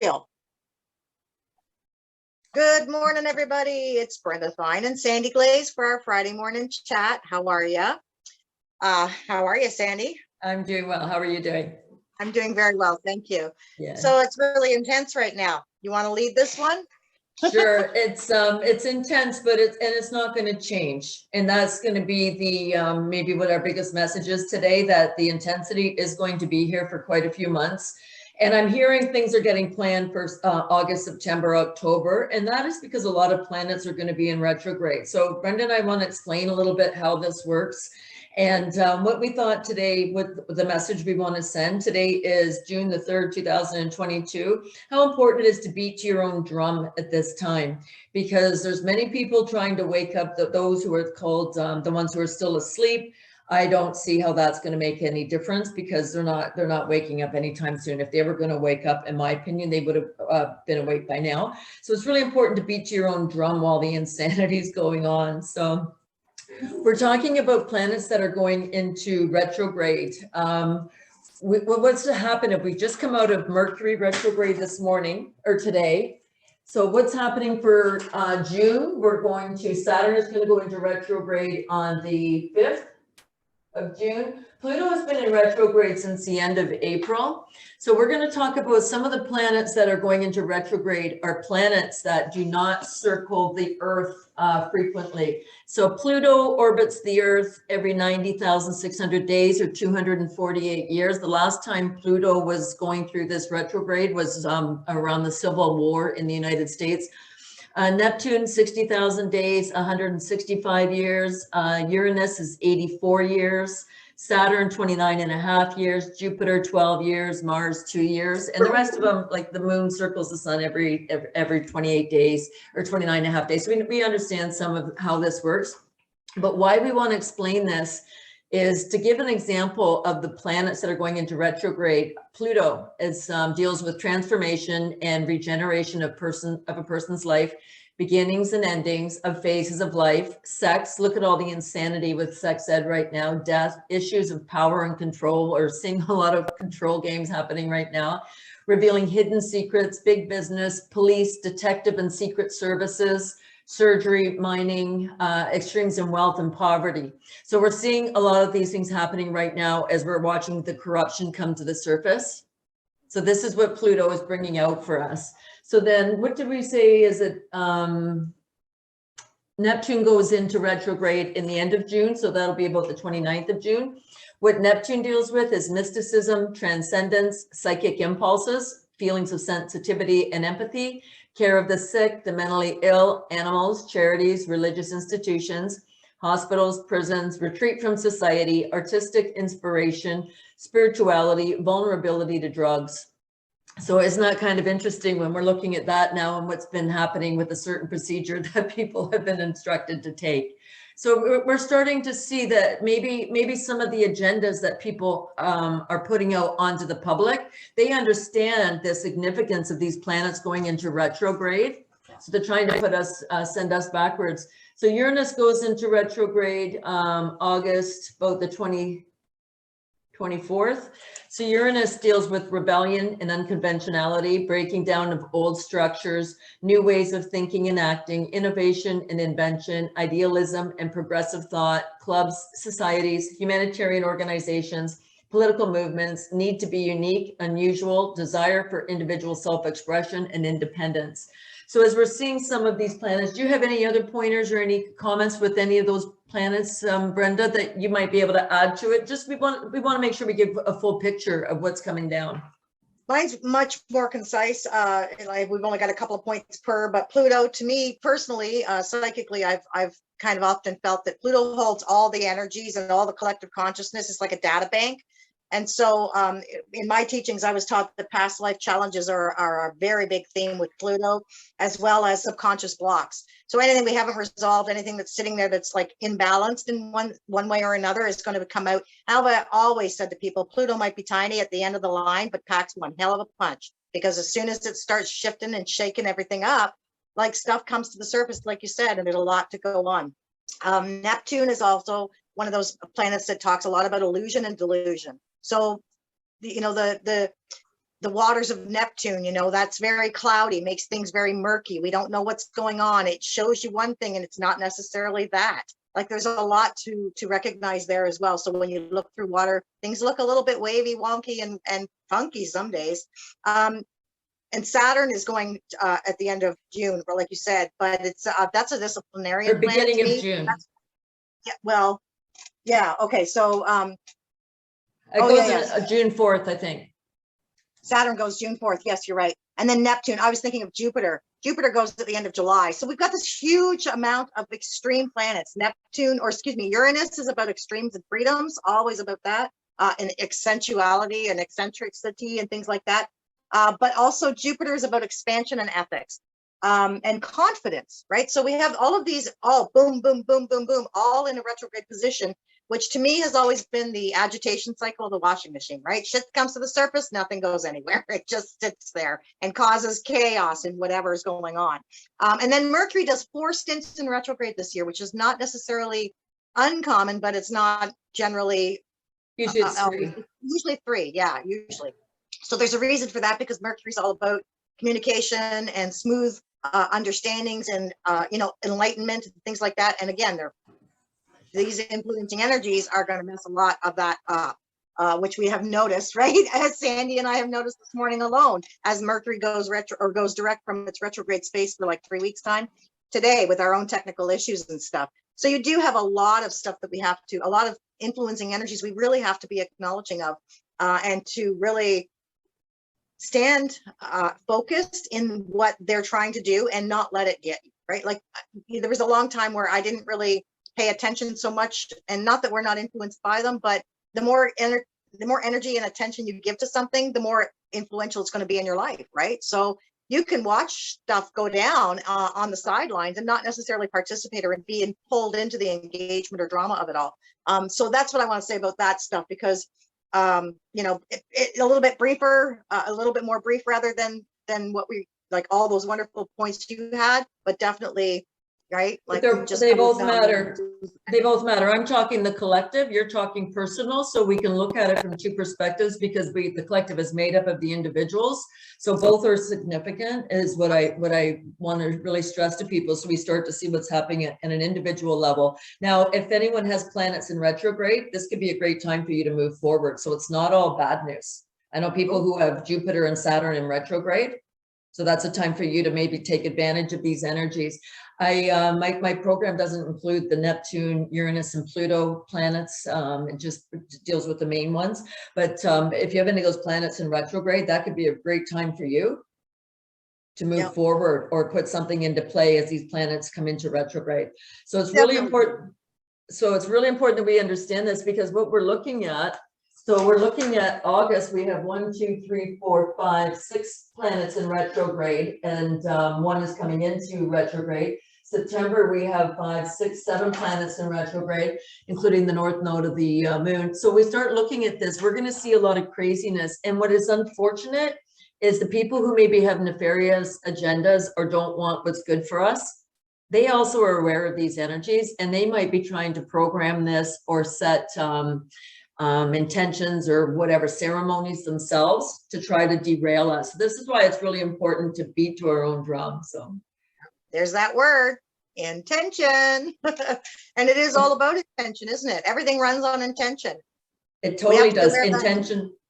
Real. Good morning, everybody. It's Brenda Thine and Sandy Glaze for our Friday morning chat. How are you? Sandy? I'm doing well. How are you doing? I'm doing very well, thank you. Yeah. So it's really intense right now. You want to lead this one? Sure. It's intense, but it's not going to change, and that's going to be the maybe what our biggest message is today. That the intensity is going to be here for quite a few months. And I'm hearing things are getting planned for August, September, October, and that is because a lot of planets are going to be in retrograde. So Brenda and I want to explain a little bit how this works. And what we thought today, with the message we want to send today is June the 3rd, 2022, how important it is to beat to your own drum at this time, because there's many people trying to wake up those who are called the ones who are still asleep. I don't see how that's going to make any difference, because they're not waking up anytime soon. If they were going to wake up, in my opinion, they would have been awake by now. So it's really important to beat to your own drum while the insanity is going on. So we're talking about planets that are going into retrograde. What's to happen if we just come out of Mercury retrograde this morning or today? So what's happening for June? Saturn is going to go into retrograde on the 5th of June. Pluto has been in retrograde since the end of April. So we're going to talk about some of the planets that are going into retrograde are planets that do not circle the Earth frequently. So Pluto orbits the Earth every 90,600 days or 248 years. The last time Pluto was going through this retrograde was around the Civil War in the United States. Neptune, 60,000 days, 165 years. Uranus is 84 years. Saturn, 29 and a half years. Jupiter, 12 years. Mars, 2 years. And the rest of them, like the moon circles the sun every 28 days or 29 and a half days. So we understand some of how this works. But why we want to explain this is to give an example of the planets that are going into retrograde. Pluto deals with transformation and regeneration of a person's life, beginnings and endings of phases of life, sex. Look at all the insanity with sex ed right now, death, issues of power and control. We're seeing a lot of control games happening right now, revealing hidden secrets, big business, police, detective and secret services, surgery, mining, extremes in wealth and poverty. So we're seeing a lot of these things happening right now as we're watching the corruption come to the surface. So this is what Pluto is bringing out for us. So then what did we say is it, Neptune goes into retrograde in the end of June. So that'll be about the 29th of June. What Neptune deals with is mysticism, transcendence, psychic impulses, feelings of sensitivity and empathy, care of the sick, the mentally ill, animals, charities, religious institutions, hospitals, prisons, retreat from society, artistic inspiration, spirituality, vulnerability to drugs. So isn't that kind of interesting when we're looking at that now and what's been happening with a certain procedure that people have been instructed to take? So we're starting to see that maybe some of the agendas that people are putting out onto the public, they understand the significance of these planets going into retrograde. So they're trying to put us, send us backwards. So Uranus goes into retrograde August, about the 24th. So Uranus deals with rebellion and unconventionality, breaking down of old structures, new ways of thinking and acting, innovation and invention, idealism and progressive thought, clubs, societies, humanitarian organizations, political movements, need to be unique, unusual, desire for individual self-expression and independence. So as we're seeing some of these planets, do you have any other pointers or any comments with any of those planets, Brenda, that you might be able to add to it? Just we want to make sure we give a full picture of what's coming down. Mine's much more concise. We've only got a couple of points per, but Pluto, to me personally, psychically, I've kind of often felt that Pluto holds all the energies and all the collective consciousness. It's like a data bank. And so in my teachings, I was taught that past life challenges are a very big theme with Pluto, as well as subconscious blocks. So anything we haven't resolved, anything that's sitting there that's like imbalanced in one way or another is going to come out. I've always said to people, Pluto might be tiny at the end of the line, but packs one hell of a punch, because as soon as it starts shifting and shaking everything up, like stuff comes to the surface, like you said, and there's a lot to go on. Neptune is also one of those planets that talks a lot about illusion and delusion. So, you know, the the waters of Neptune, you know, that's very cloudy, makes things very murky. We don't know what's going on. It shows you one thing and it's not necessarily that. Like there's a lot to recognize there as well. So when you look through water, things look a little bit wavy, wonky, and funky some days. And Saturn is going at the end of June, or like you said, but it's that's a disciplinarian Or planet beginning to of me. June. Yeah, well, yeah, okay. So It goes June 4th, I think. Saturn goes June 4th. Yes, you're right. And then Neptune, I was thinking of Jupiter. Jupiter goes at the end of July. So we've got this huge amount of extreme planets. Neptune, or excuse me, Uranus is about extremes and freedoms, always about that, and accentuality and eccentricity and things like that. But also Jupiter is about expansion and ethics, and confidence, right? So we have all of these, all boom, boom, boom, boom, boom, all in a retrograde position, which to me has always been the agitation cycle of the washing machine, right? Shit comes to the surface, nothing goes anywhere. It just sits there and causes chaos in whatever is going on. And then Mercury does 4 stints in retrograde this year, which is not necessarily uncommon, but it's not generally. Usually it's 3. Usually 3, yeah, usually. So there's a reason for that, because Mercury's all about communication and smooth understandings and, you know, enlightenment and things like that. And again, these influencing energies are going to mess a lot of that up, which we have noticed, right? As Sandy and I have noticed this morning alone, as Mercury goes retro or goes direct from its retrograde space for like 3 weeks time today with our own technical issues and stuff. So you do have a lot of stuff that we have to, a lot of influencing energies we really have to be acknowledging of, and to really stand focused in what they're trying to do and not let it get you, right? Like there was a long time where I didn't really pay attention so much, and not that we're not influenced by them, but the more energy and attention you give to something, the more influential it's going to be in your life, right? So you can watch stuff go down on the sidelines and not necessarily participate or be pulled into the engagement or drama of it all. So that's what I want to say about that stuff, because you know, a little bit briefer, a little bit more brief rather than what we, like all those wonderful points you had, but definitely, right? Like they both matter. They both matter. I'm talking the collective, you're talking personal, so we can look at it from 2 perspectives, because the collective is made up of the individuals. So both are significant, is what I want to really stress to people, so we start to see what's happening at an individual level. Now, if anyone has planets in retrograde, this could be a great time for you to move forward. So it's not all bad news. I know people who have Jupiter and Saturn in retrograde, so that's a time for you to maybe take advantage of these energies. My program doesn't include the Neptune, Uranus, and Pluto planets. It just deals with the main ones. But if you have any of those planets in retrograde, that could be a great time for you to move forward or put something into play as these planets come into retrograde. So it's really important. So it's really important that we understand this, because what we're looking at, so we're looking at August, we have 1, 2, 3, 4, 5, 6 planets in retrograde, and 1 is coming into retrograde. September, we have 5, 6, 7 planets in retrograde, including the north node of the moon. So we start looking at this, we're going to see a lot of craziness. And what is unfortunate is the people who maybe have nefarious agendas or don't want what's good for us, they also are aware of these energies, and they might be trying to program this or set intentions or whatever ceremonies themselves to try to derail us. This is why it's really important to beat to our own drum. So there's that word, intention. And it is all about intention, isn't it? Everything runs on intention. It totally does.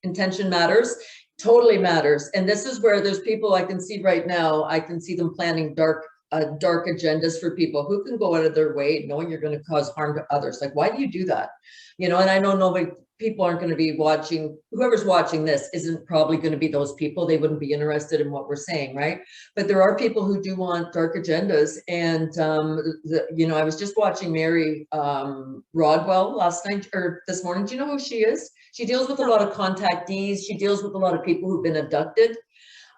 Intention matters, totally matters. And this is where there's people I can see right now, I can see them planning dark agendas for people who can go out of their way knowing you're going to cause harm to others. Like, why do you do that? You know, and I know people aren't going to be watching, whoever's watching this isn't probably going to be those people. They wouldn't be interested in what we're saying, right? But there are people who do want dark agendas. And, you know, I was just watching Mary Rodwell last night or this morning. Do you know who she is? She deals with a lot of contactees. She deals with a lot of people who've been abducted.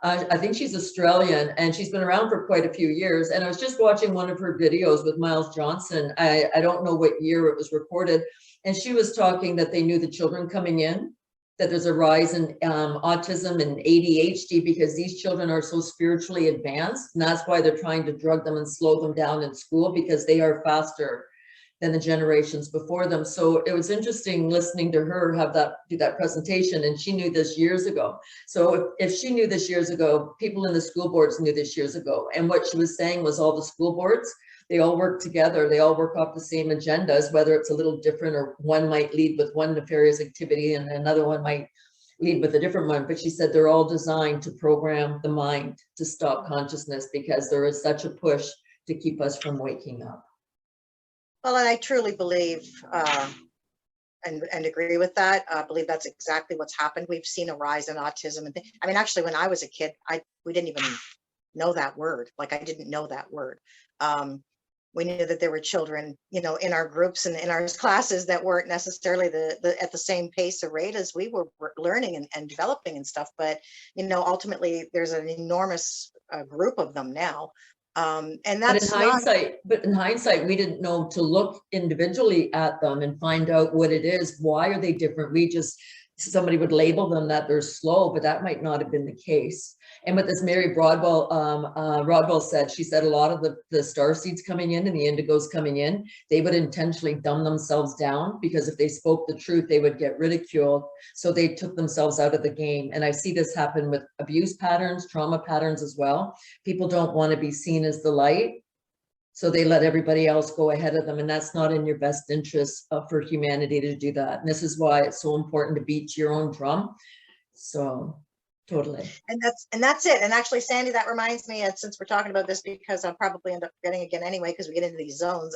I think she's Australian, and she's been around for quite a few years. And I was just watching one of her videos with Miles Johnson. I don't know what year it was recorded. And she was talking that they knew the children coming in, that there's a rise in autism and ADHD because these children are so spiritually advanced. And that's why they're trying to drug them and slow them down in school, because they are faster than the generations before them. So it was interesting listening to her do that presentation, and she knew this years ago. So if she knew this years ago, people in the school boards knew this years ago. And what she was saying was all the school boards, they all work together. They all work off the same agendas, whether it's a little different, or one might lead with one nefarious activity and another one might lead with a different one. But she said they're all designed to program the mind to stop consciousness, because there is such a push to keep us from waking up. Well, and I truly believe and agree with that. I believe that's exactly what's happened. We've seen a rise in autism. And I mean, actually, when I was a kid, we didn't even know that word. Like, I didn't know that word. We knew that there were children, you know, in our groups and in our classes that weren't necessarily at the same pace or rate as we were learning and developing and stuff. But, you know, ultimately, there's an enormous group of them now. And that's but in hindsight, we didn't know to look individually at them and find out what it is. Why are they different? Somebody would label them that they're slow, but that might not have been the case. And what this Mary Rodwell said, she said a lot of the star seeds coming in and the indigos coming in, they would intentionally dumb themselves down, because if they spoke the truth, they would get ridiculed. So they took themselves out of the game. And I see this happen with abuse patterns, trauma patterns as well. People don't want to be seen as the light, so they let everybody else go ahead of them. And that's not in your best interest for humanity to do that. And this is why it's so important to beat your own drum. So totally. And that's it. And actually, Sandy, that reminds me, and since we're talking about this, because I'll probably end up forgetting again anyway, because we get into these zones.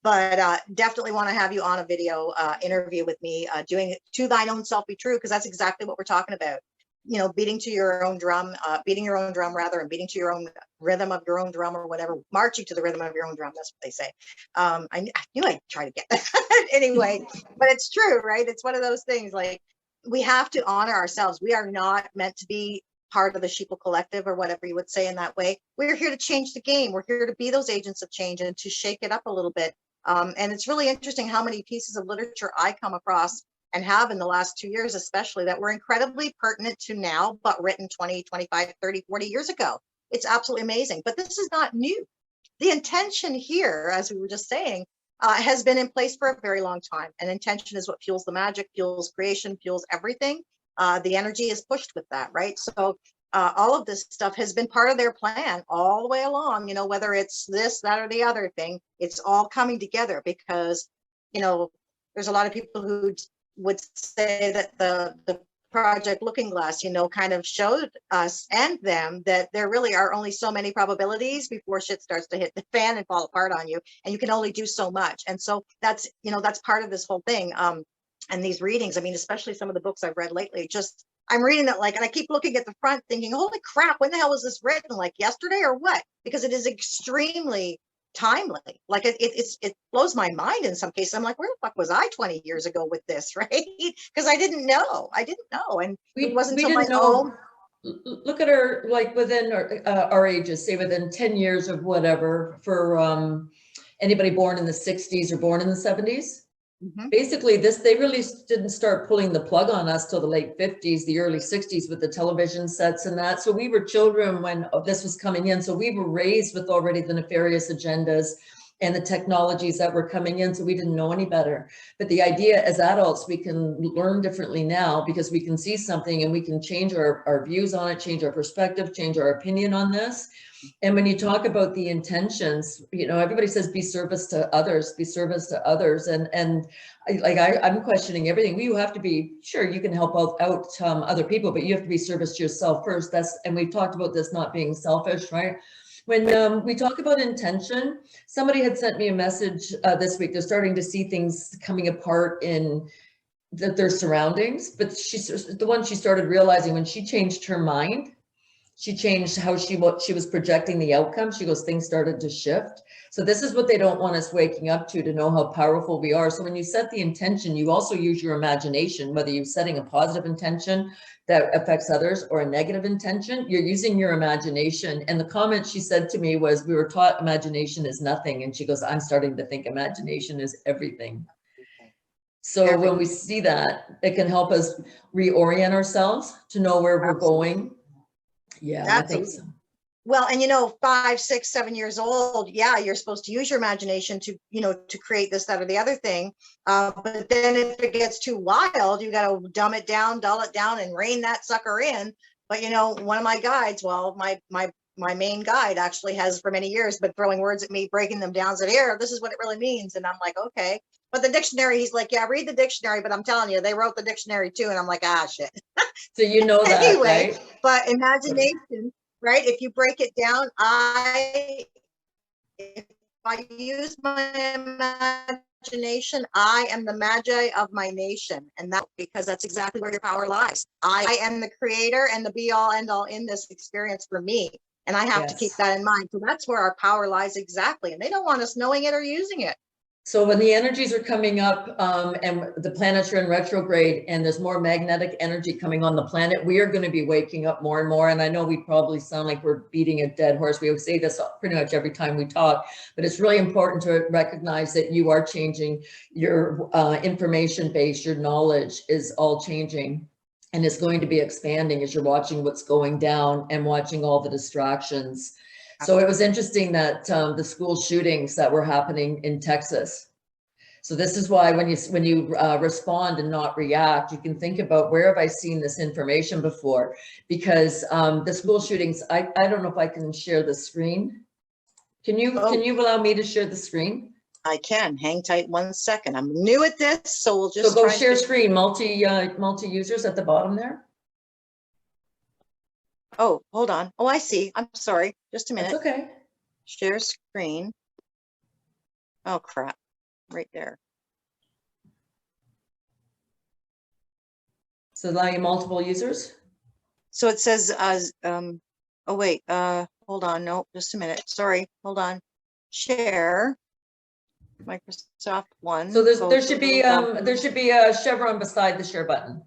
But definitely want to have you on a video interview with me, doing To Thine Own Self Be True, because that's exactly what we're talking about. You know, beating your own drum rather, and beating to your own rhythm of your own drum, or whatever, marching to the rhythm of your own drum. That's what they say. I knew I'd try to get that anyway, but it's true, right? It's one of those things, like, we have to honor ourselves. We are not meant to be part of the sheeple collective, or whatever you would say in that way. We're here to change the game. We're here to be those agents of change and to shake it up a little bit. And it's really interesting how many pieces of literature I come across, and have in the last 2 years, especially, that were incredibly pertinent to now, but written 20, 25, 30, 40 years ago. It's absolutely amazing. But this is not new. The intention here, as we were just saying, has been in place for a very long time. And intention is what fuels the magic, fuels creation, fuels everything. The energy is pushed with that, right? So all of this stuff has been part of their plan all the way along, you know, whether it's this, that, or the other thing, it's all coming together, because, you know, there's a lot of people who would say that the Project Looking Glass, you know, kind of showed us and them that there really are only so many probabilities before shit starts to hit the fan and fall apart on you, and you can only do so much. And so that's, you know, that's part of this whole thing. And these readings, I mean, especially some of the books I've read lately, just, I'm reading it, like, and I keep looking at the front thinking, holy crap, when the hell was this written? Like yesterday or what? Because it is extremely timely. Like, it blows my mind in some cases. I'm like, where the fuck was I 20 years ago with this, right? Because I didn't know, and it wasn't until my own. Look at her, like, within our ages, say within 10 years of whatever, for anybody born in the 60s or born in the 70s. Basically, they really didn't start pulling the plug on us till the late 50s, the early 60s, with the television sets and that. So we were children when this was coming in. So we were raised with already the nefarious agendas and the technologies that were coming in. So we didn't know any better. But the idea, as adults, we can learn differently now, because we can see something and we can change our views on it, change our perspective, change our opinion on this. And when you talk about the intentions, you know, everybody says be service to others, be service to others. And I'm questioning everything. You have to be, sure, you can help out other people, but you have to be service to yourself first. And we've talked about this not being selfish, right? When we talk about intention, somebody had sent me a message this week. They're starting to see things coming apart in their surroundings, but the one she started realizing when she changed her mind, she changed how she was projecting the outcome. She goes, things started to shift. So this is what they don't want us waking up to know how powerful we are. So when you set the intention, you also use your imagination, whether you're setting a positive intention that affects others or a negative intention, you're using your imagination. And the comment she said to me was, we were taught imagination is nothing. And she goes, I'm starting to think imagination is everything. So when we see that, it can help us reorient ourselves to know where we're going. Yeah, absolutely. I think so. Well, and 5, 6, 7 years old, yeah, you're supposed to use your imagination to, to create this, that, or the other thing. But then if it gets too wild, you got to dumb it down, dull it down, and rein that sucker in. But one of my guides, well, my main guide actually has for many years been throwing words at me, breaking them down, said, here, this is what it really means. And I'm like, okay. But the dictionary, he's like, yeah, read the dictionary. But I'm telling you, they wrote the dictionary too. And I'm like, ah, shit. So you know that, Anyway, right? but imagination, right? If you break it down, if I use my imagination, I am the magi of my nation. And that's because that's exactly where your power lies. I am the creator and the be all end all in this experience for me. And I have to keep Yes. that in mind. So that's where our power lies exactly. And they don't want us knowing it or using it. So when the energies are coming up and the planets are in retrograde and there's more magnetic energy coming on the planet, we are going to be waking up more and more. And I know we probably sound like we're beating a dead horse. We say this pretty much every time we talk, but it's really important to recognize that you are changing your information base, your knowledge is all changing. And it's going to be expanding as you're watching what's going down and watching all the distractions. So it was interesting that the school shootings that were happening in Texas. So this is why when you respond and not react, you can think about, where have I seen this information before? Because the school shootings, I don't know if I can share the screen. Can you allow me to share the screen? I can. Hang tight 1 second. I'm new at this, so we'll just go share screen, multi users at the bottom there. Oh, hold on. Oh, I see. I'm sorry. Just a minute. That's okay. Share screen. Oh, crap. Right there. So allow you multiple users? So it says, oh, wait, hold on. No, just a minute. Sorry. Hold on. Share. Microsoft One. So there should be a chevron beside the share button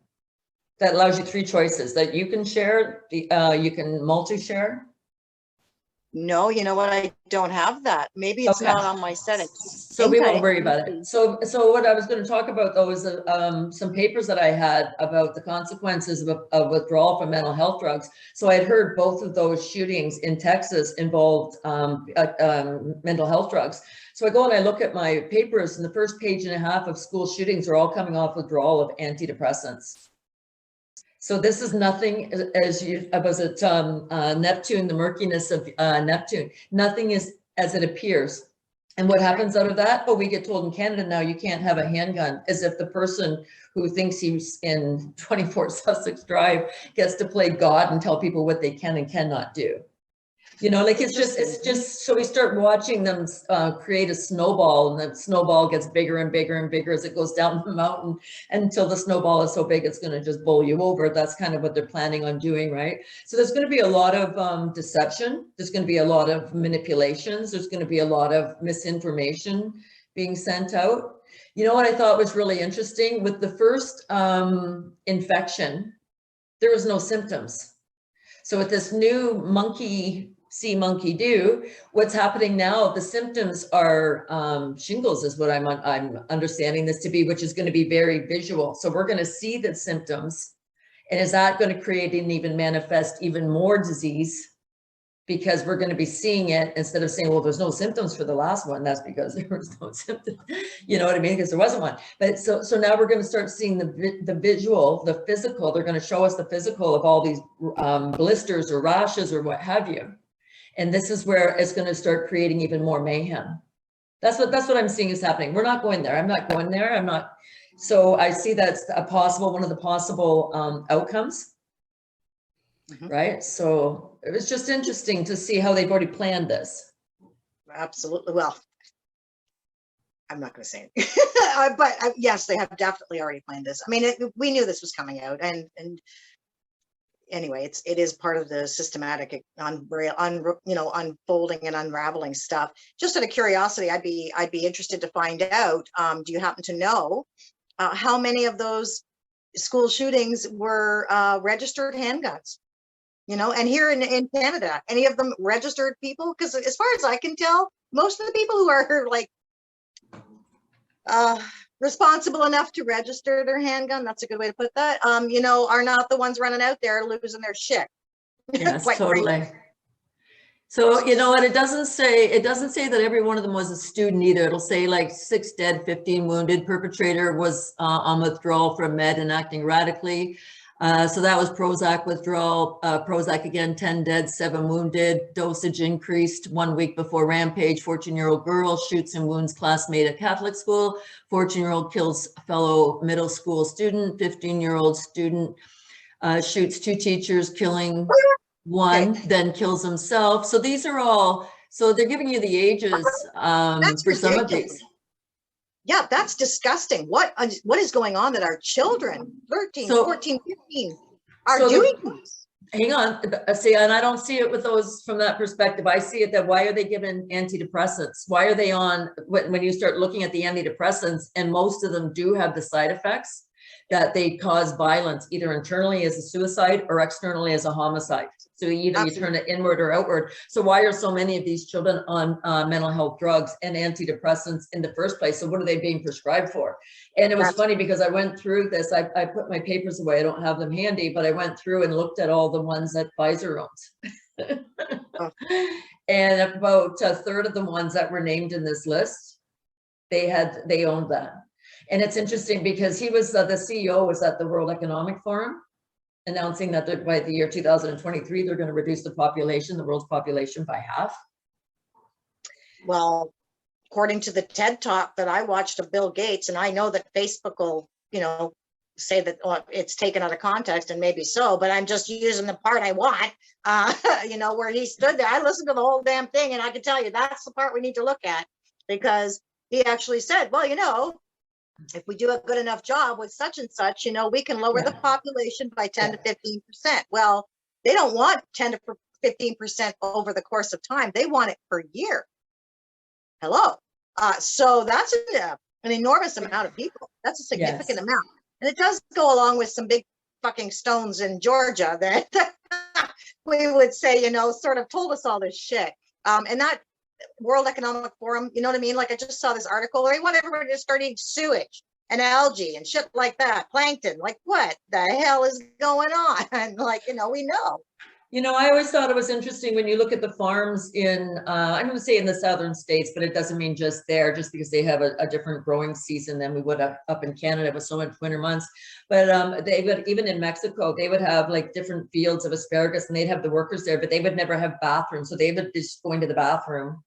that allows you 3 choices that you can share. You can multi-share. No, you know what? I don't have that. Maybe it's not on my settings. So we won't worry about it. So what I was going to talk about though is some papers that I had about the consequences of withdrawal from mental health drugs. So I had heard both of those shootings in Texas involved mental health drugs. So I go and I look at my papers, and the first page and a half of school shootings are all coming off withdrawal of antidepressants. So this is nothing, was it Neptune, the murkiness of Neptune. Nothing is as it appears. And what happens out of that? Oh, we get told in Canada now you can't have a handgun, as if the person who thinks he's in 24 Sussex Drive gets to play God and tell people what they can and cannot do. Like it's just so we start watching them create a snowball, and that snowball gets bigger and bigger and bigger as it goes down the mountain until the snowball is so big it's going to just bowl you over. That's kind of what they're planning on doing, right? So there's going to be a lot of deception. There's going to be a lot of manipulations. There's going to be a lot of misinformation being sent out. You know what I thought was really interesting? With the first infection, there was no symptoms. So with this new monkey see, monkey do, what's happening now, the symptoms are shingles is what I'm understanding this to be, which is going to be very visual. So we're going to see the symptoms, and is that going to create and even manifest even more disease? Because we're going to be seeing it instead of saying, well, there's no symptoms for the last one. That's because there was no symptoms. You know what I mean? Because there wasn't one. But so now we're going to start seeing the visual, the physical. They're going to show us the physical of all these blisters or rashes or what have you. And this is where it's going to start creating even more mayhem. That's what I'm seeing is happening. We're not going there. I'm not going there. I'm not. So I see that's one of the possible outcomes. Mm-hmm. Right. So it was just interesting to see how they've already planned this. Absolutely. Well, I'm not going to say it, but yes, they have definitely already planned this. I mean, we knew this was coming out, and anyway, it is part of the systematic unfolding and unraveling stuff. Just out of curiosity, I'd be interested to find out. Do you happen to know how many of those school shootings were registered handguns? And here in Canada, any of them registered people? Because as far as I can tell, most of the people who are like responsible enough to register their handgun, that's a good way to put that, are not the ones running out there losing their shit. Yes, totally. So, you know what, it doesn't say that every one of them was a student either. It'll say like 6 dead, 15 wounded. Perpetrator was on withdrawal from med and acting radically. So that was Prozac withdrawal. Prozac again, 10 dead, 7 wounded. Dosage increased 1 week before rampage. 14-year-old girl shoots and wounds classmate at Catholic school. 14-year-old kills fellow middle school student. 15-year-old student shoots 2 teachers, killing one, then kills himself. So these are all, so they're giving you the ages for some of these. Yeah, that's disgusting. What is going on that our children, 13, 14, 15, are doing this? Hang on, see, and I don't see it with those from that perspective. I see it that why are they given antidepressants? Why are they on, when you start looking at the antidepressants, and most of them do have the side effects that they cause violence, either internally as a suicide or externally as a homicide. So either you turn it inward or outward. So why are so many of these children on mental health drugs and antidepressants in the first place? So what are they being prescribed for? And it was funny because I went through this, I put my papers away, I don't have them handy, but I went through and looked at all the ones that Pfizer owns. And about a third of the ones that were named in this list, they owned that. And it's interesting because he was, the CEO was at the World Economic Forum announcing that by the year 2023, they're going to reduce the world's population by half. Well, according to the TED Talk that I watched of Bill Gates, and I know that Facebook will, say that it's taken out of context, and maybe so, but I'm just using the part I want, where he stood there. I listened to the whole damn thing, and I can tell you that's the part we need to look at, because he actually said, well, if we do a good enough job with such and such, we can lower the population by 10 to 15%. Well, they don't want 10 to 15% over the course of time. They want it per year. Hello. So that's an enormous amount of people. That's a significant amount. And it does go along with some big fucking stones in Georgia that we would say, sort of told us all this shit. And that World Economic Forum, you know what I mean? Like, I just saw this article where they want everybody to start eating sewage and algae and shit like that, plankton. Like, what the hell is going on? And we know. I always thought it was interesting when you look at the farms in, I'm going to say in the southern states, but it doesn't mean just there, just because they have a different growing season than we would have up in Canada with so much winter months. But they would, even in Mexico, they would have like different fields of asparagus, and they'd have the workers there, but they would never have bathrooms. So they would just go into the bathroom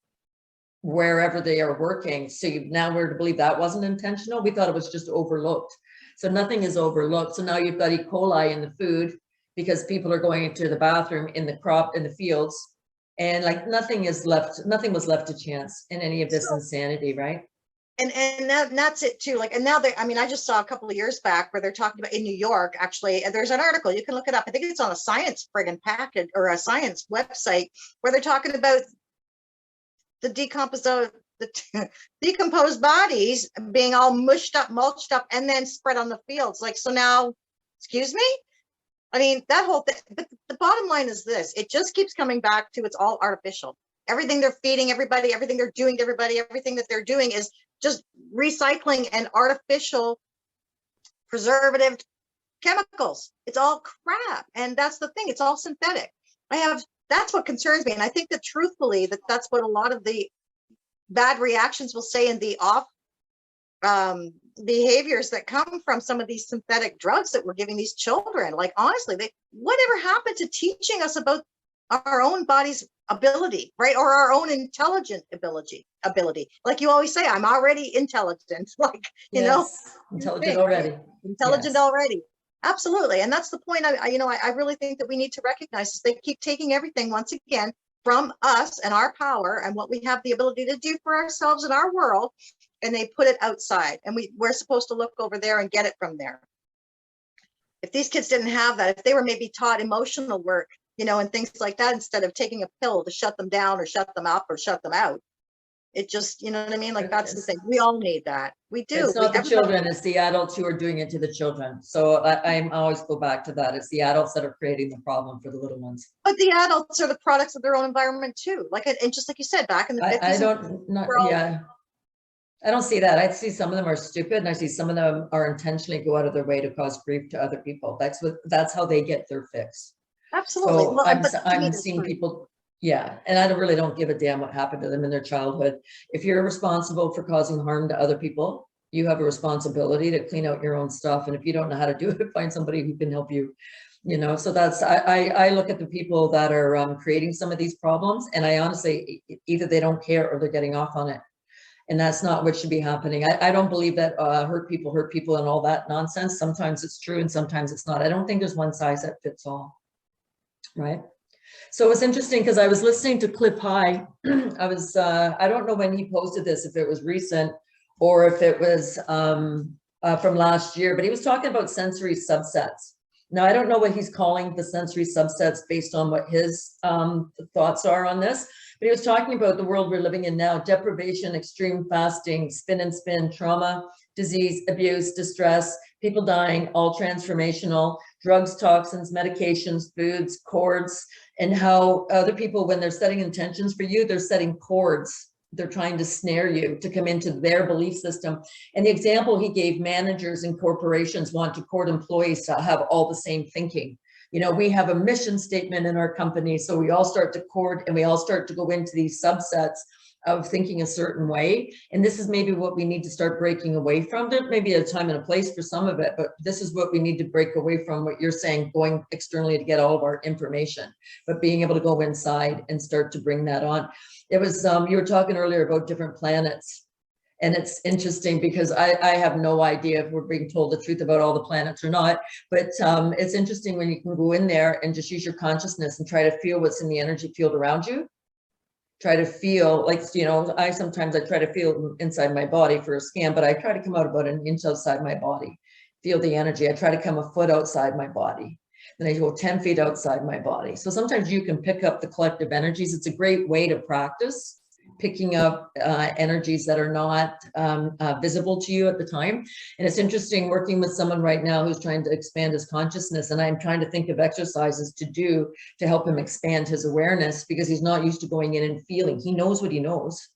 wherever they are working. So now we're to believe that wasn't intentional. We thought it was just overlooked. So nothing is overlooked. So now you've got E. coli in the food because people are going into the bathroom in the fields, and like nothing was left to chance in any of this insanity, right? And that's it too. Like, and now I just saw a couple of years back where they're talking about in New York, actually, and there's an article, you can look it up. I think it's on a science friggin' package or a science website, where they're talking about the decomposed bodies being all mulched up, and then spread on the fields. Like, so now, excuse me? I mean, that whole thing, but the bottom line is this, it just keeps coming back to it's all artificial. Everything they're feeding everybody, everything they're doing to everybody, everything that they're doing is just recycling and artificial preservative chemicals. It's all crap. And that's the thing, it's all synthetic. That's what concerns me. And I think that truthfully, that's what a lot of the bad reactions will say in the off behaviors that come from some of these synthetic drugs that we're giving these children. Like, honestly, whatever happened to teaching us about our own body's ability, right? Or our own intelligent ability. Like you always say, I'm already intelligent, like, intelligent already. Intelligent already. Absolutely. And that's the point I really think that we need to recognize is they keep taking everything once again from us and our power and what we have the ability to do for ourselves in our world, and they put it outside, and we're supposed to look over there and get it from there. If these kids didn't have that, if they were maybe taught emotional work, and things like that, instead of taking a pill to shut them down or shut them up or shut them out, it just, you know what I mean? Like, that's the thing. We all need that. We do. It's not the children, it's the adults who are doing it to the children. So I always go back to that. It's the adults that are creating the problem for the little ones. But the adults are the products of their own environment too. Like, and just like you said, back in the 50s. I don't see that. I see some of them are stupid, and I see some of them are intentionally go out of their way to cause grief to other people. That's how they get their fix. Absolutely. So I'm seeing people Yeah, and I really don't give a damn what happened to them in their childhood. If you're responsible for causing harm to other people, you have a responsibility to clean out your own stuff. And if you don't know how to do it, find somebody who can help you. So that's, I look at the people that are creating some of these problems, and I honestly, either they don't care or they're getting off on it. And that's not what should be happening. I don't believe that hurt people and all that nonsense. Sometimes it's true and sometimes it's not. I don't think there's one size that fits all, right? So it's interesting because I was listening to Cliff High. I don't know when he posted this, if it was recent or if it was from last year, but he was talking about sensory subsets. Now, I don't know what he's calling the sensory subsets based on what his thoughts are on this, but he was talking about the world we're living in now: deprivation, extreme fasting, spin and spin, trauma, disease, abuse, distress, people dying, all transformational, drugs, toxins, medications, foods, cords, and how other people, when they're setting intentions for you, they're setting cords. They're trying to snare you to come into their belief system. And the example he gave, managers and corporations want to court employees to have all the same thinking. We have a mission statement in our company, so we all start to court and we all start to go into these subsets of thinking a certain way. And this is maybe what we need to start breaking away from. There may be a time and a place for some of it, but this is what we need to break away from, what you're saying, going externally to get all of our information, but being able to go inside and start to bring that on. It was, you were talking earlier about different planets. And it's interesting because I have no idea if we're being told the truth about all the planets or not, but it's interesting when you can go in there and just use your consciousness and try to feel what's in the energy field around you. Try to feel like, I try to feel inside my body for a scan, but I try to come out about an inch outside my body, feel the energy. I try to come a foot outside my body. Then I go 10 feet outside my body. So sometimes you can pick up the collective energies. It's a great way to practice picking up energies that are not visible to you at the time. And it's interesting working with someone right now who's trying to expand his consciousness. And I'm trying to think of exercises to do to help him expand his awareness, because he's not used to going in and feeling. He knows what he knows.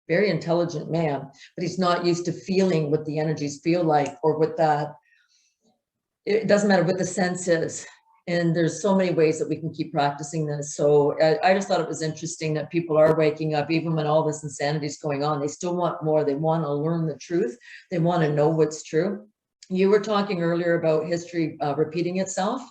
Very intelligent man, but he's not used to feeling what the energies feel like, or what that, it doesn't matter what the sense is. And there's so many ways that we can keep practicing this. So I just thought it was interesting that people are waking up, even when all this insanity is going on. They still want more. They want to learn the truth. They want to know what's true. You were talking earlier about history repeating itself.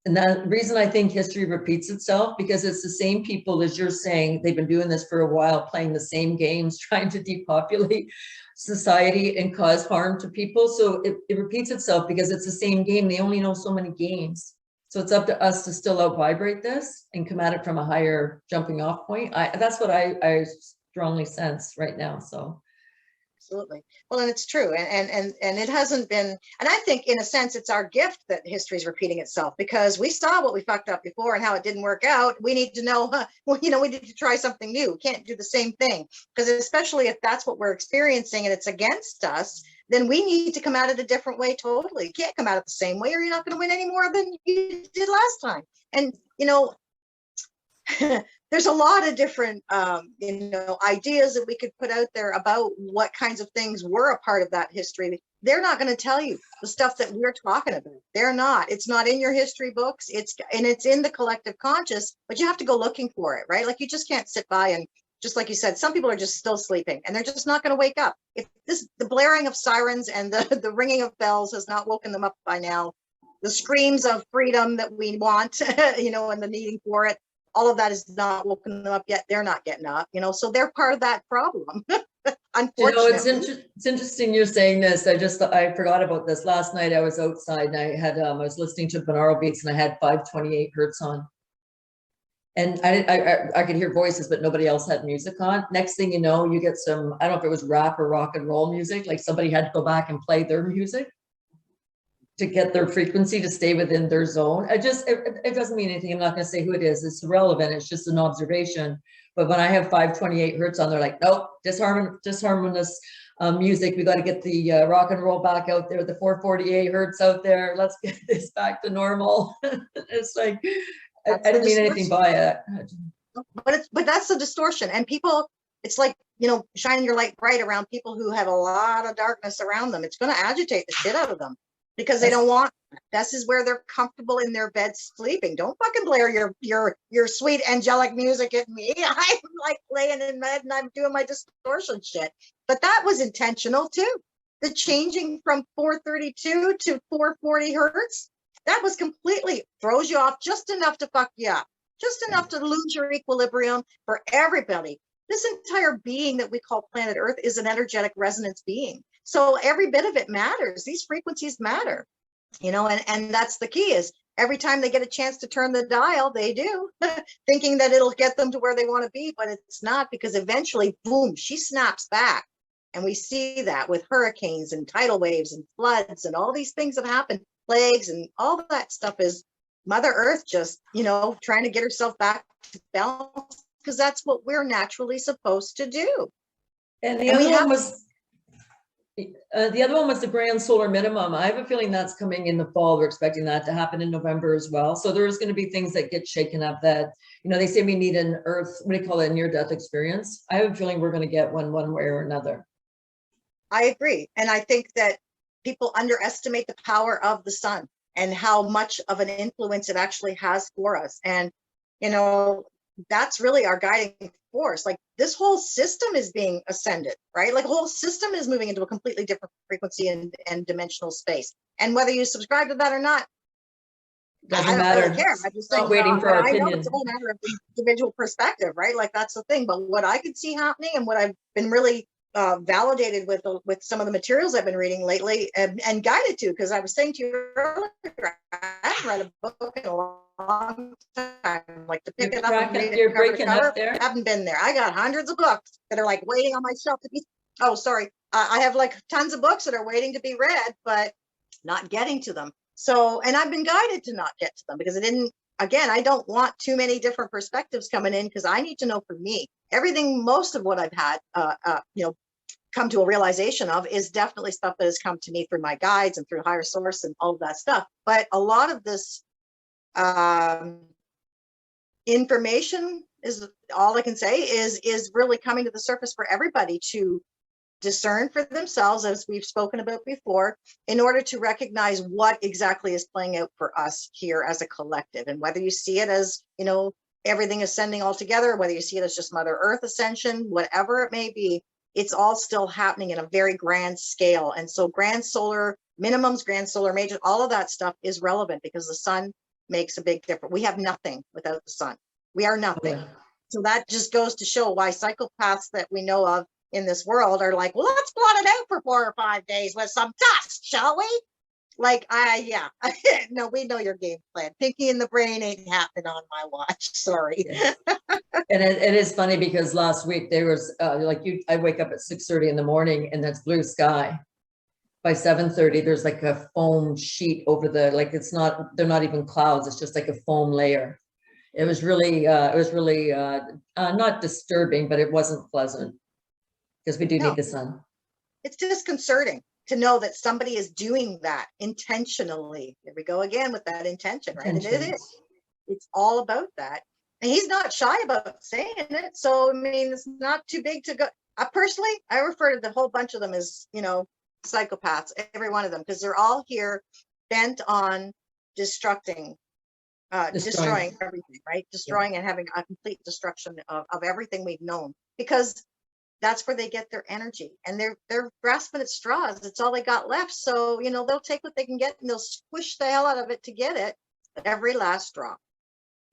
And the reason I think history repeats itself, because it's the same people, as you're saying, they've been doing this for a while, playing the same games, trying to depopulate society and cause harm to people. So it repeats itself because it's the same game. They only know so many games. So it's up to us to still out vibrate this and come at it from a higher jumping off point. That's what I strongly sense right now. So. Absolutely. Well, and it's true. And it hasn't been, and I think in a sense, it's our gift that history is repeating itself, because we saw what we fucked up before and how it didn't work out. We need to know, we need to try something new. We can't do the same thing, because especially if that's what we're experiencing and it's against us, then we need to come at it a different way totally. You can't come at it the same way, or you're not going to win any more than you did last time. And, there's a lot of different, ideas that we could put out there about what kinds of things were a part of that history. They're not going to tell you the stuff that we're talking about. They're not. It's not in your history books. It's in the collective conscious, but you have to go looking for it, right? Like, you just can't sit by and, just like you said, some people are just still sleeping and they're just not going to wake up. If the blaring of sirens and the ringing of bells has not woken them up by now, the screams of freedom that we want, and the needing for it, all of that is not woken them up yet. They're not getting up, so they're part of that problem. Unfortunately. It's interesting you're saying this. I forgot about this. Last night I was outside and I was listening to binaural beats and I had 528 hertz on. And I could hear voices, but nobody else had music on. Next thing you know, you get some, I don't know if it was rap or rock and roll music, like somebody had to go back and play their music to get their frequency to stay within their zone. It doesn't mean anything. I'm not going to say who it is. It's irrelevant. It's just an observation. But when I have 528 hertz on, they're like, nope, disharmonious music. We got to get the rock and roll back out there, the 448 hertz out there. Let's get this back to normal. It's like, I didn't mean anything by it. But that's the distortion. And people, it's like, shining your light bright around people who have a lot of darkness around them. It's going to agitate the shit out of them. because they don't want. This is where they're comfortable in their bed sleeping. Don't fucking blare your sweet angelic music at me. I'm like laying in bed and I'm doing my distortion shit. But that was intentional too. The changing from 432 to 440 hertz, that was completely throws you off just enough to fuck you up, just enough to lose your equilibrium for everybody. This entire being that we call planet Earth is an energetic resonance being. So every bit of it matters. These frequencies matter. And that's the key is every time they get a chance to turn the dial, they do, thinking that it'll get them to where they want to be, but it's not, because eventually, boom, she snaps back. And we see that with hurricanes and tidal waves and floods and all these things that happen, plagues and all that stuff is Mother Earth just, trying to get herself back to balance, because that's what we're naturally supposed to do. And the other one was the grand solar minimum. I have a feeling that's coming in the fall. We're expecting that to happen in November as well. So there's going to be things that get shaken up that, they say we need an Earth, what do you call it, a near-death experience. I have a feeling we're going to get one way or another. I agree. And I think that people underestimate the power of the sun and how much of an influence it actually has for us. And, that's really our guiding force. Like this whole system is being ascended, right? Like the whole system is moving into a completely different frequency and dimensional space. And whether you subscribe to that or not, doesn't matter. Really care. I just think, waiting for our opinion. I know it's a whole matter of individual perspective, right? Like that's the thing. But what I could see happening and what I've been really validated with some of the materials I've been reading lately and guided to, because I was saying to you earlier, I haven't read a book in a long time, like to pick it up and read it cover to cover. I haven't been there. I got hundreds of books that are like waiting on my shelf to be, I have like tons of books that are waiting to be read, but not getting to them. So, and I've been guided to not get to them because I don't want too many different perspectives coming in, because I need to know for me. Most of what I've had, come to a realization of is definitely stuff that has come to me through my guides and through higher source and all of that stuff. But a lot of this information is all I can say is really coming to the surface for everybody to discern for themselves, as we've spoken about before, in order to recognize what exactly is playing out for us here as a collective. And whether you see it as, everything ascending all together, whether you see it as just Mother Earth ascension, whatever it may be, it's all still happening in a very grand scale. And so grand solar minimums, grand solar majors, all of that stuff is relevant because the sun makes a big difference. We have nothing without the sun. We are nothing. Yeah. So that just goes to show why psychopaths that we know of in this world are like, well, let's blot it out for 4 or 5 days with some dust, shall we? Like, no, we know your game plan. Pinky in the brain ain't happening on my watch. Sorry. Yes. And it is funny because last week there was I wake up at 6:30 in the morning and that's blue sky. By 7:30, there's like a foam sheet over they're not even clouds. It's just like a foam layer. It was really not disturbing, but it wasn't pleasant because we do need the sun. It's disconcerting to know that somebody is doing that intentionally. Here we go again with that intention, right? And it is. It's all about that. And he's not shy about saying it. So, I mean, it's not too big to go. Personally, I refer to the whole bunch of them as, psychopaths, every one of them, because they're all here bent on destroying everything, right? Destroying and having a complete destruction of everything we've known, because that's where they get their energy, and they're grasping at straws. It's all they got left. So, they'll take what they can get and they'll squish the hell out of it to get it, every last straw.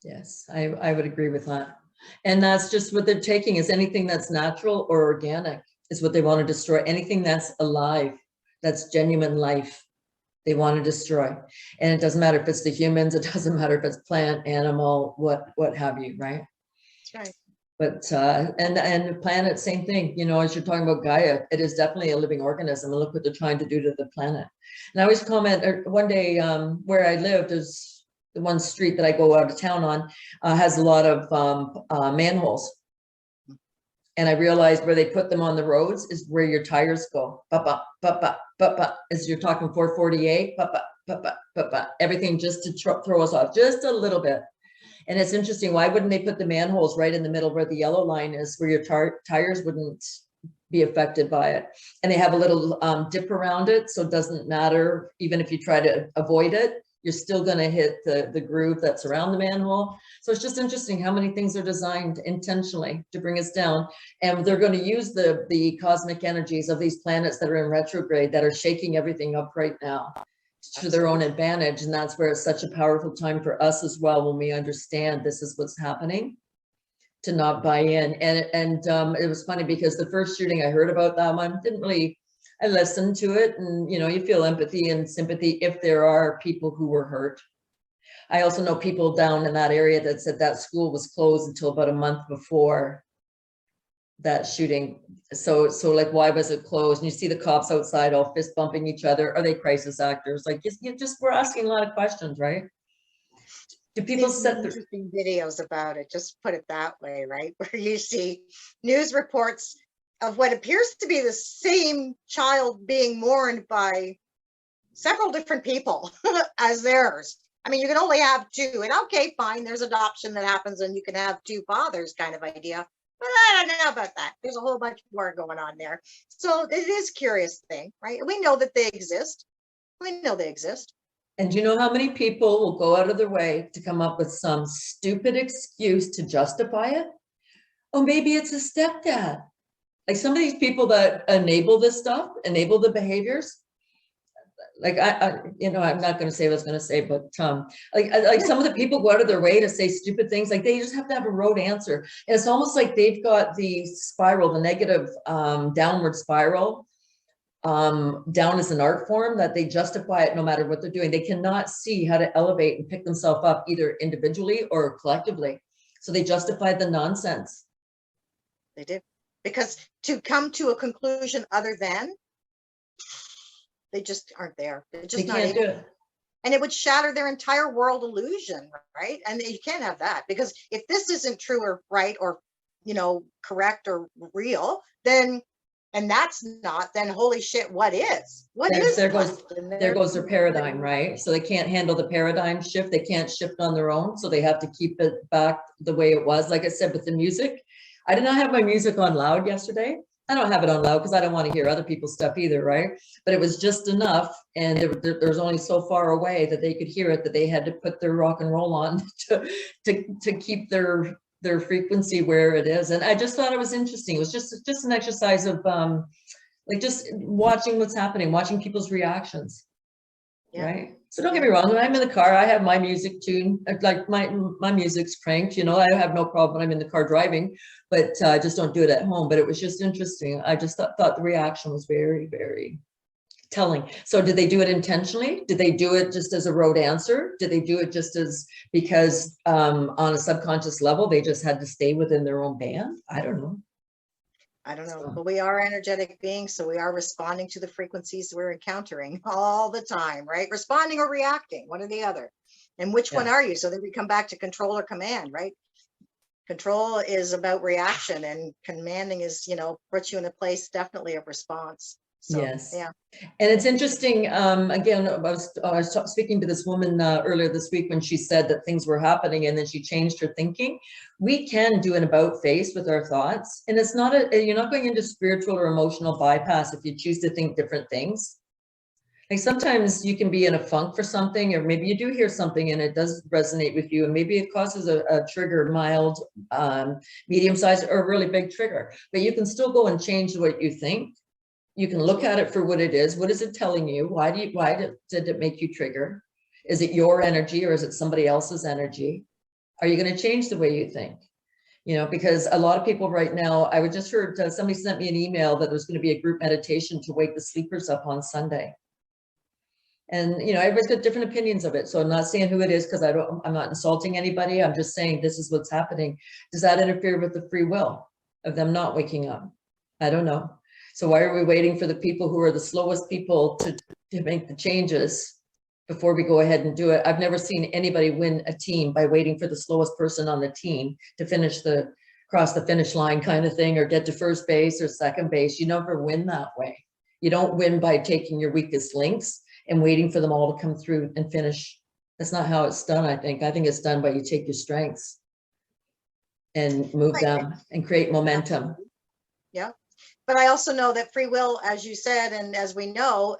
Yes, I would agree with that. And that's just what they're taking, is anything that's natural or organic is what they want to destroy. Anything that's alive, that's genuine life, they want to destroy. And it doesn't matter if it's the humans, it doesn't matter if it's plant, animal, what have you, right? That's right. But and the planet, same thing, as you're talking about Gaia, it is definitely a living organism, and look what they're trying to do to the planet. And I always comment, one day where I live, there's the one street that I go out of town on has a lot of manholes. And I realized where they put them on the roads is where your tires go. As you're talking 448, everything just to throw us off just a little bit. And it's interesting, why wouldn't they put the manholes right in the middle where the yellow line is, where your tires wouldn't be affected by it. And they have a little dip around it, so it doesn't matter, even if you try to avoid it, you're still going to hit the groove that's around the manhole. So it's just interesting how many things are designed intentionally to bring us down. And they're going to use the cosmic energies of these planets that are in retrograde, that are shaking everything up right now to their own advantage. And that's where it's such a powerful time for us as well, when we understand this is what's happening, to not buy in. And it was funny because the first shooting I heard about that one, didn't really, I listened to it, and you know, you feel empathy and sympathy if there are people who were hurt. I also know people down in that area that said that school was closed until about a month before that shooting. So like, why was it closed? And you see the cops outside all fist bumping each other. Are they crisis actors? Like, we're asking a lot of questions, right? Do people set their interesting videos about it, just put it that way, right? Where you see news reports of what appears to be the same child being mourned by several different people as theirs. I mean, you can only have two, and okay, fine, there's adoption that happens and you can have two fathers kind of idea, but I don't know about that. There's a whole bunch more going on there. So it is a curious thing, right? We know that they exist. We know they exist. And you know how many people will go out of their way to come up with some stupid excuse to justify it? Oh, maybe it's a stepdad. Like, some of these people that enable this stuff, enable the behaviors. Like, you know, I'm not going to say what I was going to say, but like some of the people go out of their way to say stupid things. Like, they just have to have a rote answer. And it's almost like they've got the spiral, the negative downward spiral, down as an art form, that they justify it no matter what they're doing. They cannot see how to elevate and pick themselves up, either individually or collectively. So they justify the nonsense. They do. Because to come to a conclusion other than, they just aren't there. They're just not able. Do it. And it would shatter their entire world illusion, right? And you can't have that, because if this isn't true or right or, you know, correct or real, then, and that's not, then holy shit, what is? What is? There goes their paradigm, right? So they can't handle the paradigm shift. They can't shift on their own. So they have to keep it back the way it was. Like I said, with the music, I did not have my music on loud yesterday. I don't have it on loud because I don't want to hear other people's stuff either, right? But it was just enough, and there was only so far away that they could hear it, that they had to put their rock and roll on to keep their frequency where it is. And I just thought it was interesting. It was just an exercise of like just watching what's happening, watching people's reactions. Yeah. Right. So don't get me wrong, when I'm in the car, I have my music tuned, like my music's cranked, you know, I have no problem when I'm in the car driving, but I just don't do it at home. But it was just interesting. I just thought the reaction was very, very telling. So did they do it intentionally? Did they do it just as a rote answer? Did they do it just as because on a subconscious level, they just had to stay within their own band? I don't know. I don't know, but we are energetic beings, so we are responding to the frequencies we're encountering all the time, right? Responding or reacting, one or the other. And which one are you? So then we come back to control or command, right? Control is about reaction, and commanding is, you know, puts you in a place definitely of response. So, yes. Yeah. And it's interesting. Again, I was speaking to this woman earlier this week when she said that things were happening and then she changed her thinking. We can do an about face with our thoughts, and it's not you're not going into spiritual or emotional bypass if you choose to think different things. Like, sometimes you can be in a funk for something, or maybe you do hear something and it does resonate with you, and maybe it causes a trigger, mild, medium size, or a really big trigger, but you can still go and change what you think. You can look at it for what it is. What is it telling you? Why did it make you trigger? Is it your energy, or is it somebody else's energy? Are you going to change the way you think? You know, because a lot of people right now, I just heard somebody sent me an email that there's going to be a group meditation to wake the sleepers up on Sunday. And, you know, everybody's got different opinions of it. So I'm not saying who it is, because I'm not insulting anybody. I'm just saying this is what's happening. Does that interfere with the free will of them not waking up? I don't know. So why are we waiting for the people who are the slowest people to make the changes before we go ahead and do it? I've never seen anybody win a team by waiting for the slowest person on the team to cross the finish line kind of thing, or get to first base or second base. You never win that way. You don't win by taking your weakest links and waiting for them all to come through and finish. That's not how it's done, I think. I think it's done by you take your strengths and move them and create momentum. Yeah. But I also know that free will, as you said, and as we know,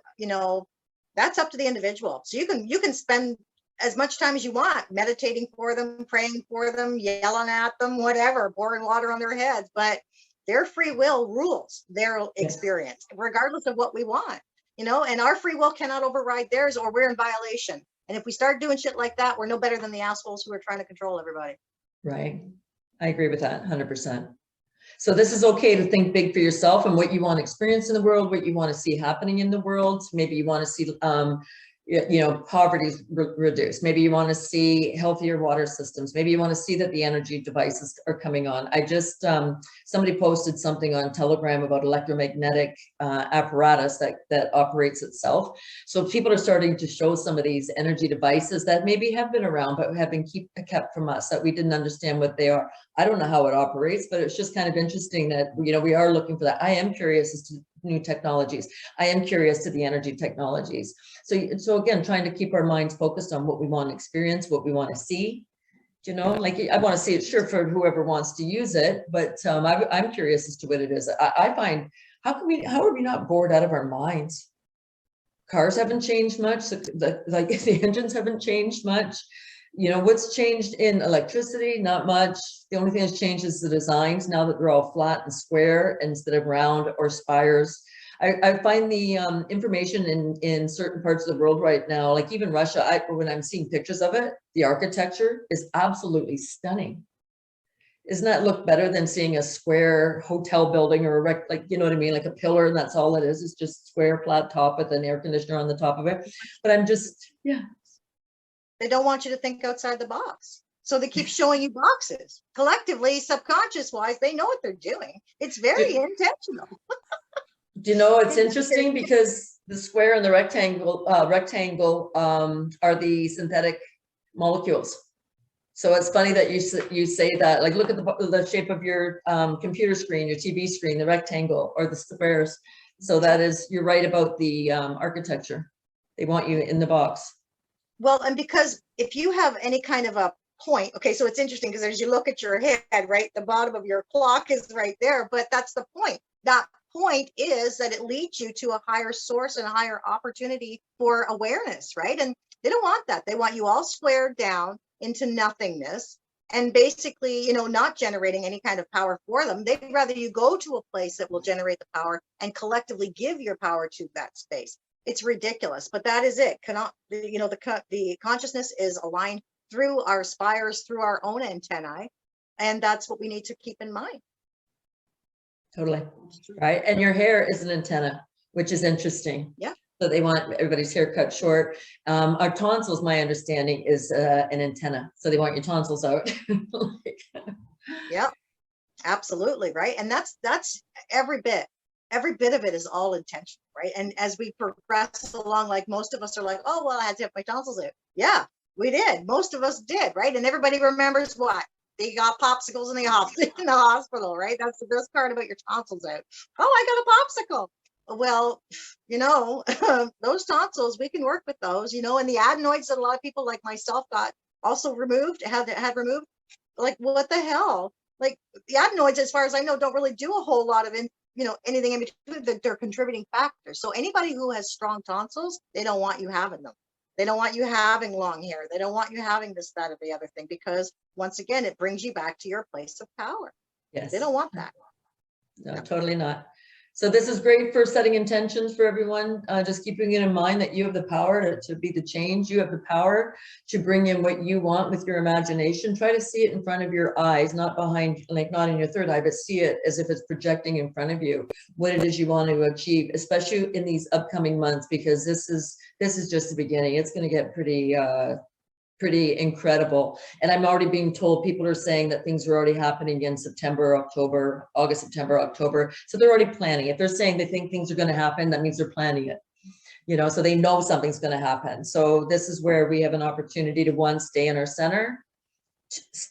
that's up to the individual. So you can spend as much time as you want meditating for them, praying for them, yelling at them, whatever, pouring water on their heads, but their free will rules their experience, regardless of what we want, and our free will cannot override theirs, or we're in violation. And if we start doing shit like that, we're no better than the assholes who are trying to control everybody. Right. I agree with that 100%. So this is okay to think big for yourself and what you want to experience in the world, what you want to see happening in the world. Maybe you want to see, poverty reduced. Maybe you want to see healthier water systems. Maybe you want to see that the energy devices are coming on. I just, somebody posted something on Telegram about electromagnetic apparatus that operates itself. So people are starting to show some of these energy devices that maybe have been around, but have been kept from us, that we didn't understand what they are. I don't know how it operates, but it's just kind of interesting that, we are looking for that. I am curious as to new technologies. I am curious to the energy technologies. So again, trying to keep our minds focused on what we want to experience, what we want to see, like I want to see it, sure, for whoever wants to use it, but I'm curious as to what it is. I find, how are we not bored out of our minds? Cars haven't changed much. The engines haven't changed much. What's changed in electricity? Not much. The only thing that's changed is the designs, now that they're all flat and square instead of round or spires. I find the information in certain parts of the world right now, like even Russia, when I'm seeing pictures of it, the architecture is absolutely stunning. Doesn't that look better than seeing a square hotel building or you know what I mean? Like a pillar, and that's all it is. It's just square flat top with an air conditioner on the top of it. But I'm just, yeah. They don't want you to think outside the box. So they keep showing you boxes. Collectively, subconscious wise, they know what they're doing. It's very intentional. Do you know, it's interesting because the square and the rectangle are the synthetic molecules. So it's funny that you say that. Like, look at the shape of your computer screen, your TV screen, the rectangle or the squares. So that is, you're right about the architecture. They want you in the box. Well, and because if you have any kind of a point, okay, so it's interesting because as you look at your head, right, the bottom of your clock is right there, but that's the point. That point is that it leads you to a higher source and a higher opportunity for awareness, right? And they don't want that. They want you all squared down into nothingness and basically, not generating any kind of power for them. They'd rather you go to a place that will generate the power and collectively give your power to that space. It's ridiculous, but that is it. The consciousness is aligned through our spires, through our own antennae, and that's what we need to keep in mind. Totally. Right. And your hair is an antenna, which is interesting. Yeah. So they want everybody's hair cut short. Our tonsils, my understanding, is an antenna. So they want your tonsils out. Yeah, absolutely. Right. And that's every bit of it is all intentional. Right. And as we progress along, like most of us are like, oh, well, I had to have my tonsils out. Yeah, we did. Most of us did. Right. And everybody remembers what? They got popsicles in the hospital, right? That's the best part about your tonsils out. Oh, I got a popsicle. Well, those tonsils, we can work with those, and the adenoids that a lot of people like myself got also removed, had removed. Like, what the hell? Like, the adenoids, as far as I know, don't really do a whole lot of anything in between. That they're contributing factors. So anybody who has strong tonsils, they don't want you having them. They don't want you having long hair. They don't want you having this, that, or the other thing, because once again, it brings you back to your place of power. Yes. They don't want that. No, totally not. So this is great for setting intentions for everyone. Just keeping it in mind that you have the power to be the change. You have the power to bring in what you want with your imagination. Try to see it in front of your eyes, not behind, like not in your third eye, but see it as if it's projecting in front of you what it is you want to achieve, especially in these upcoming months, because this is just the beginning. It's going to get pretty incredible. And I'm already being told, people are saying that things are already happening in September, October, August, September, October. So they're already planning. If they're saying they think things are going to happen, that means they're planning it, so they know something's going to happen. So this is where we have an opportunity to, one, stay in our center,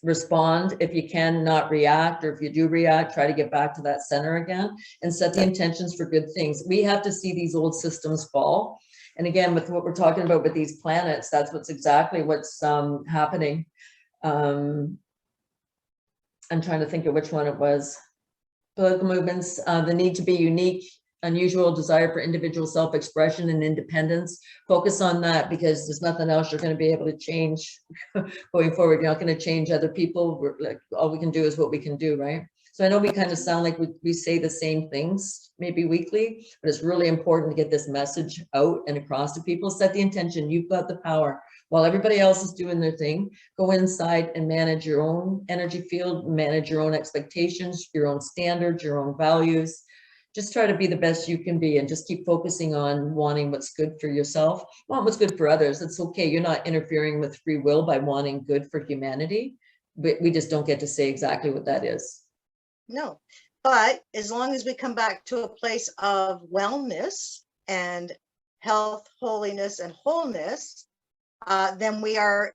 respond if you can, not react, or if you do react, try to get back to that center again and set the intentions for good things. We have to see these old systems fall. And again, with what we're talking about with these planets, that's exactly what's happening. I'm trying to think of which one it was. political movements, the need to be unique, unusual, desire for individual self-expression and independence. Focus on that, because there's nothing else you're going to be able to change going forward. You're not going to change other people. We're like, all we can do is what we can do, right? So I know we kind of sound like we say the same things maybe weekly, but it's really important to get this message out and across to people. Set the intention. You've got the power. While everybody else is doing their thing, go inside and manage your own energy field, manage your own expectations, your own standards, your own values. Just try to be the best you can be, and just keep focusing on wanting what's good for yourself, want what's good for others. It's okay. You're not interfering with free will by wanting good for humanity, but we just don't get to say exactly what that is. No, but as long as we come back to a place of wellness and health, holiness, and wholeness, then we are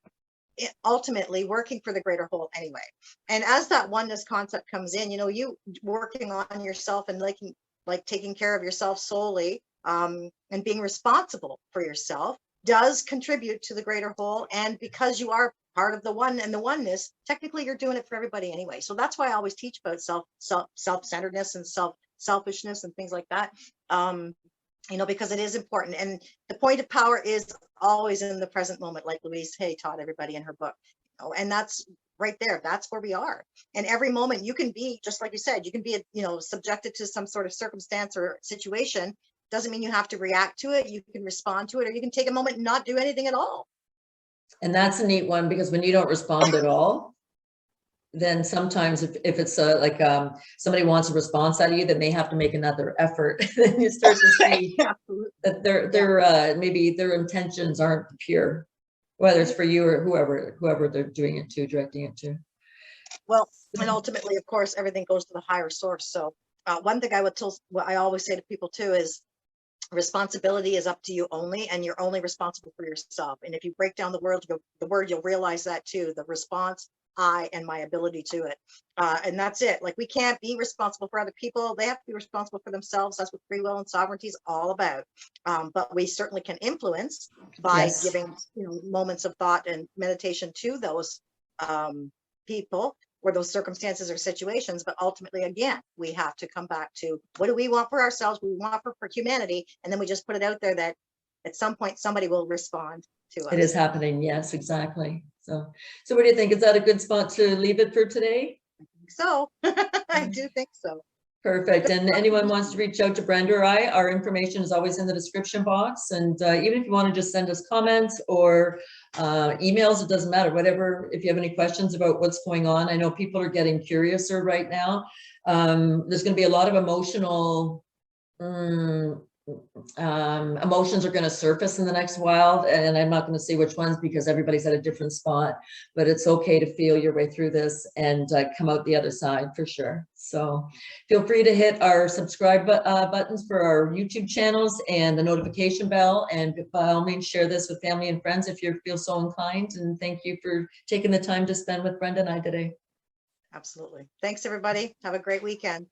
ultimately working for the greater whole anyway. And as that oneness concept comes in, you know, you working on yourself and like taking care of yourself solely, and being responsible for yourself does contribute to the greater whole. And because you are part of the one and the oneness, technically you're doing it for everybody anyway. So that's why I always teach about self-centeredness and selfishness and things like that. You know, because it is important. And the point of power is always in the present moment, like Louise Hay taught everybody in her book. You know, and that's right there. That's where we are. And every moment you can be, just like you said, you can be, you know, subjected to some sort of circumstance or situation. Doesn't mean you have to react to it. You can respond to it, or you can take a moment and not do anything at all. And that's a neat one, because when you don't respond at all, then sometimes if it's like somebody wants a response out of you, then they have to make another effort. Then you start to see that their maybe their intentions aren't pure, whether it's for you or whoever they're doing it to, directing it to. Well, and ultimately, of course, everything goes to the higher source. So one thing what I always say to people too is, responsibility is up to you only, and you're only responsible for yourself. And if you break down the word, you'll realize that too. The response, I, and my ability to it. And that's it. Like, we can't be responsible for other people. They have to be responsible for themselves. That's what free will and sovereignty is all about. But we certainly can influence by giving, you know, moments of thought and meditation to those people or those circumstances or situations. But ultimately, again, we have to come back to, what do we want for ourselves? What we want for humanity. And then we just put it out there that at some point somebody will respond to us. It is happening. Yes, exactly. So what do you think? Is that a good spot to leave it for today? So I do think so. Perfect. And anyone wants to reach out to Brenda or I, our information is always in the description box. And even if you want to just send us comments or emails, it doesn't matter, whatever. If you have any questions about what's going on, I know people are getting curiouser right now. There's going to be a lot of emotional emotions are going to surface in the next while, and I'm not going to say which ones because everybody's at a different spot, but it's okay to feel your way through this and come out the other side for sure. So feel free to hit our subscribe buttons for our YouTube channels and the notification bell, and by all means share this with family and friends if you feel so inclined. And thank you for taking the time to spend with Brenda and I today. Absolutely. Thanks everybody. Have a great weekend.